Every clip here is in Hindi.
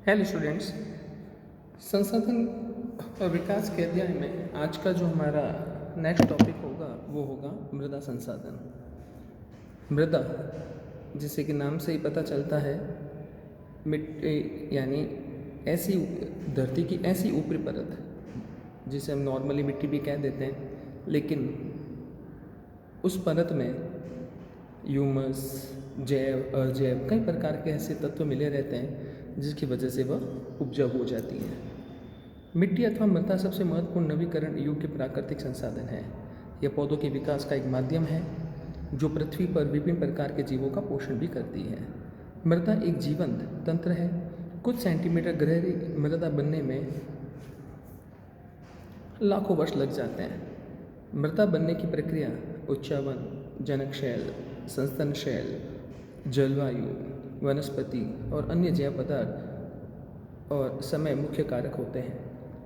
Hello students. संसाधन और विकास के अध्याय में आज का जो हमारा नेक्स्ट टॉपिक होगा वो होगा मृदा संसाधन। मृदा, जिसे कि नाम से ही पता चलता है, मिट्टी यानी ऐसी धरती की ऐसी ऊपरी परत जिसे हम नॉर्मली मिट्टी भी कह देते हैं, लेकिन उस परत में ह्यूमस, जैव, अजैव कई प्रकार के ऐसे तत्व मिले रहते हैं जिसकी वजह से वह उपजाऊ हो जाती है। मिट्टी अथवा मृदा सबसे महत्वपूर्ण नवीकरण योग्य प्राकृतिक संसाधन है। यह पौधों के विकास का एक माध्यम है जो पृथ्वी पर विभिन्न प्रकार के जीवों का पोषण भी करती है। मृदा एक जीवंत तंत्र है। कुछ सेंटीमीटर गहरी मृदा बनने में लाखों वर्ष लग जाते हैं। मृदा बनने की प्रक्रिया उच्चावन, जनक शैल, संस्तन शैल, जलवायु, वनस्पति और अन्य जैव पदार्थ और समय मुख्य कारक होते हैं।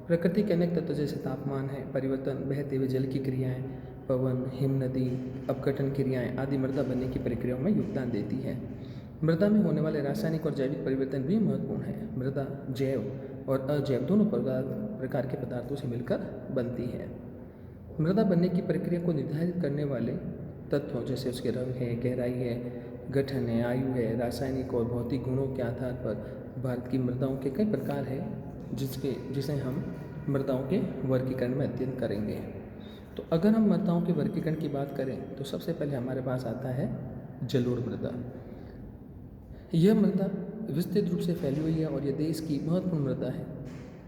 प्रकृति के अनेक तत्व जैसे तापमान है परिवर्तन, बहते हुए जल की क्रियाएं, पवन, हिम नदी, अपघटन क्रियाएं आदि मृदा बनने की प्रक्रियाओं में योगदान देती है। मृदा में होने वाले रासायनिक और जैविक परिवर्तन भी महत्वपूर्ण है। मृदा जैव और अजैव दोनों प्रकार के पदार्थों से मिलकर बनती है। मृदा बनने की प्रक्रिया को निर्धारित करने वाले तत्वों जैसे उसके रंग है, गहराई है, गठन है, आयु है, रासायनिक और भौतिक गुणों के आधार पर भारत की मृदाओं के कई प्रकार हैं जिसे हम मृदाओं के वर्गीकरण में अध्ययन करेंगे। तो अगर हम मृदाओं के वर्गीकरण की बात करें तो सबसे पहले हमारे पास आता है जलोढ़ मृदा। यह मृदा विस्तृत रूप से फैली हुई है और यह देश की महत्वपूर्ण मृदा है।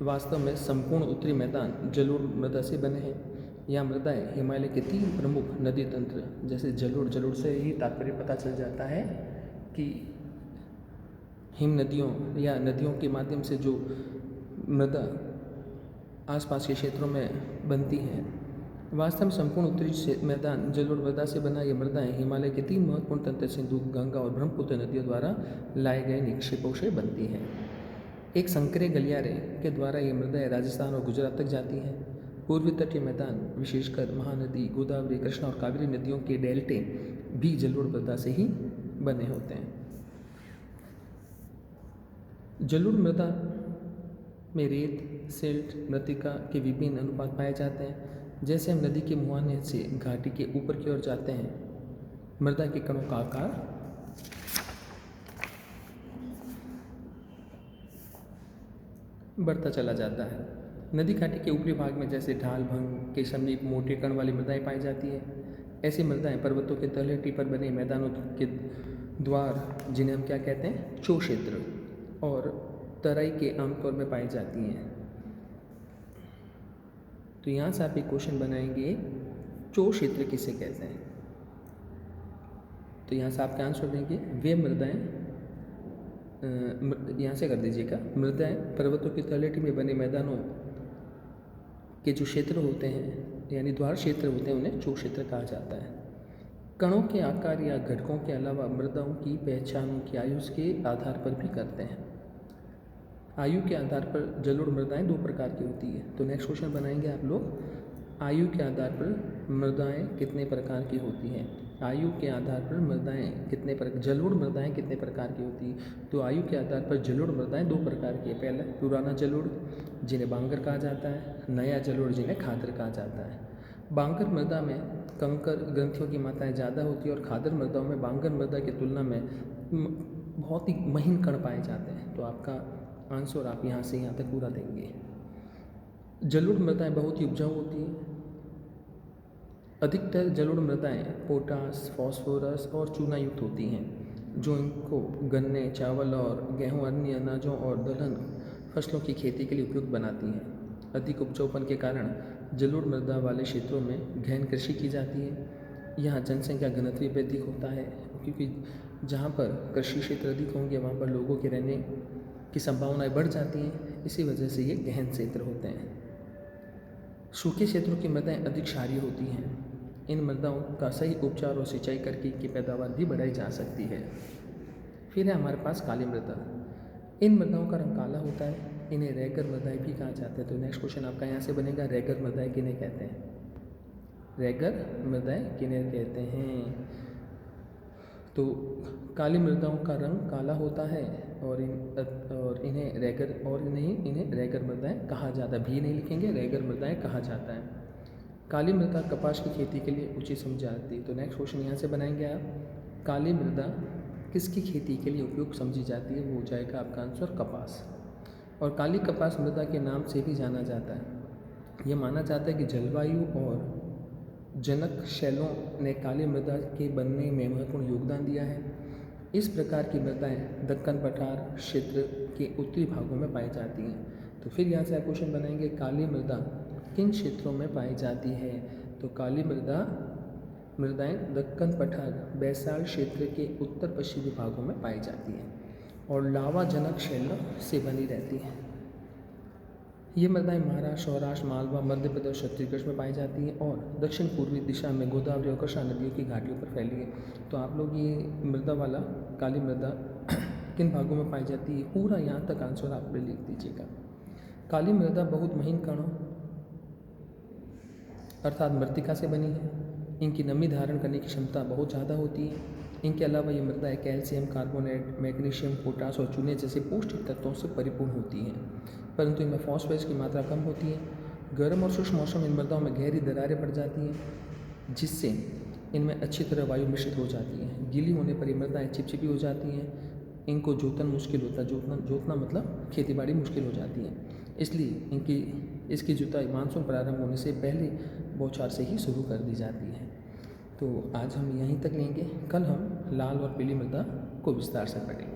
वास्तव में संपूर्ण उत्तरी मैदान जलोढ़ मृदा से बने हैं। यह मृदाएं हिमालय के 3 प्रमुख नदी तंत्र जैसे जलोढ़ से ही तात्पर्य पता चल जाता है कि हिम नदियों या नदियों के माध्यम से जो मृदा आसपास के क्षेत्रों में बनती है। वास्तव में संपूर्ण उत्तरी मैदान जलोढ़ मृदा से बना। यह मृदाएं हिमालय के 3 महत्वपूर्ण तंत्र सिंधु, गंगा और ब्रह्मपुत्र नदियों द्वारा लाए गए निक्षेपों से बनती हैं। एक संकरे गलियारे के द्वारा ये मृदाएं राजस्थान और गुजरात तक जाती हैं। पूर्वी तटीय मैदान विशेषकर महानदी, गोदावरी, कृष्णा और कावेरी नदियों के डेल्टे भी जलोढ़ मृदा से ही बने होते हैं। जलोढ़ मृदा में रेत, सिल्ट, मृत्तिका के विभिन्न अनुपात पाए जाते हैं। जैसे हम नदी के मुहाने से घाटी के ऊपर की ओर जाते हैं, मृदा के कणों का आकार बढ़ता चला जाता है। नदी घाटी के ऊपरी भाग में जैसे ढाल, भंग के समीप मोटे कण वाली मृदाएं पाई जाती है। ऐसी मृदाएं पर्वतों के तलहटी पर बने मैदानों के द्वार, जिन्हें हम क्या कहते हैं, चो क्षेत्र, और तराई के आमतौर में पाई जाती हैं। तो यहाँ से आप एक क्वेश्चन बनाएंगे, चो क्षेत्र किसे कहते हैं। तो यहाँ से आप क्या आंसर देंगे, वे मृदाएं, यहाँ से कर दीजिएगा, मृदाएं पर्वतों की तलहटी में बने मैदानों के जो क्षेत्र होते हैं यानी द्वार क्षेत्र होते हैं उन्हें चो क्षेत्र कहा जाता है। कणों के आकार या घटकों के अलावा मृदाओं की पहचान उनकी आयु के आधार पर भी करते हैं। आयु के आधार पर जलोढ़ मृदाएं 2 प्रकार की होती है। तो नेक्स्ट क्वेश्चन बनाएंगे आप लोग, आयु के आधार पर मृदाएं कितने प्रकार की होती हैं। आयु के आधार पर मृदाएं जलोढ़ मृदाएं कितने प्रकार की होती है। तो आयु के आधार पर जलोढ़ मृदाएं 2 प्रकार की है। पहला पुराना जलोढ़ जिन्हें बांगर कहा जाता है, नया जलोढ़ जिन्हें खादर कहा जाता है। बांगर मृदा में कंकर ग्रंथियों की मात्राएं ज़्यादा होती है और खादर मृदाओं में बांगर मृदा की तुलना में बहुत ही महीन कण पाए जाते हैं। तो आपका आंसर आप यहाँ से यहाँ तक पूरा देंगे। जलोढ़ मृदाएं बहुत ही उपजाऊ होती हैं। अधिकतर जलोढ़ मृदाएं पोटास, फास्फोरस और चूना युक्त होती हैं, जो इनको गन्ने, चावल और गेहूं, अन्य अनाजों और दलहन फसलों की खेती के लिए उपयुक्त बनाती हैं। अधिक उपजाऊपन के कारण जलोढ़ मृदा वाले क्षेत्रों में गहन कृषि की जाती है। यहाँ जनसंख्या घनत्व भी अधिक होता है, क्योंकि जहाँ पर कृषि क्षेत्र अधिक होंगे वहाँ पर लोगों के रहने की संभावनाएं बढ़ जाती हैं। इसी वजह से ये गहन क्षेत्र होते हैं। सूखे क्षेत्रों की मृदाएं अधिक क्षारीय होती हैं। इन मृदाओं का सही उपचार और सिंचाई करके इनकी पैदावार भी बढ़ाई जा सकती है। फिर है हमारे पास काली मृदा। इन मृदाओं का रंग काला होता है। इन्हें रैगर मृदाएं भी कहा जाता है। तो नेक्स्ट क्वेश्चन आपका यहाँ से बनेगा, रैगर मृदाएं किन्हें कहते हैं। रैगर मृदाएं किन्हें कहते हैं। तो काली मृदाओं का रंग काला होता है और इन्हें रैगर मृदाएँ कहा जाता है। भी नहीं लिखेंगे, रैगर मृदाएँ कहा जाता है। काली मृदा कपास की खेती के लिए उचित समझी जाती है। तो नेक्स्ट क्वेश्चन यहाँ से बनाएंगे आप, काली मृदा किसकी खेती के लिए उपयुक्त समझी जाती है? वो हो जाएगा आपका आंसर कपास। और काली कपास मृदा के नाम से भी जाना जाता है। ये माना जाता है कि जलवायु और जनक शैलों ने काली मृदा के बनने में महत्वपूर्ण योगदान दिया है। इस प्रकार की मृदाएँ दक्कन पठार क्षेत्र के उत्तरी भागों में पाई जाती हैं। तो फिर यहाँ से आप क्वेश्चन बनाएंगे, काली मृदा किन क्षेत्रों में पाई जाती है? तो काली मृदाएँ दक्कन पठार बैसाल क्षेत्र के उत्तर पश्चिमी भागों में पाई जाती हैं और लावा जनक शैलों से बनी रहती हैं। ये मृदाएँ महाराष्ट्र, सौराष्ट्र, मालवा, मध्य प्रदेश, छत्तीसगढ़ में पाई जाती हैं और दक्षिण पूर्वी दिशा में गोदावरी और कृष्णा नदियों की घाटियों पर फैली है। तो आप लोग ये मृदा वाला काली मृदा किन भागों में पाई जाती है पूरा यहाँ तक आंसर आप लिख दीजिएगा। काली मृदा बहुत महीन कणों अर्थात मृत्तिका से बनी है। इनकी नमी धारण करने की क्षमता बहुत ज़्यादा होती है। इनके अलावा ये मृदाएँ कैल्शियम कार्बोनेट, मैग्नीशियम, पोटास और चूने जैसे पौष्टिक तत्वों से परिपूर्ण होती हैं, परंतु इनमें फॉस्फोरस की मात्रा कम होती है। गर्म और शुष्क मौसम में इन मृदाओं में गहरी दरारें पड़ जाती हैं, जिससे इनमें अच्छी तरह वायु मिश्रित हो जाती है। गीली होने पर ये मृदाएँ चिपचिपी हो जाती हैं। इनको जोतना मुश्किल होता है। जोतना मतलब खेतीबाड़ी मुश्किल हो जाती है। इसलिए इसकी जुताई मानसून प्रारंभ होने से पहले बौछार से ही शुरू कर दी जाती है। तो आज हम यहीं तक लेंगे। कल हम लाल और पीली मृदा को विस्तार से पढ़ेंगे।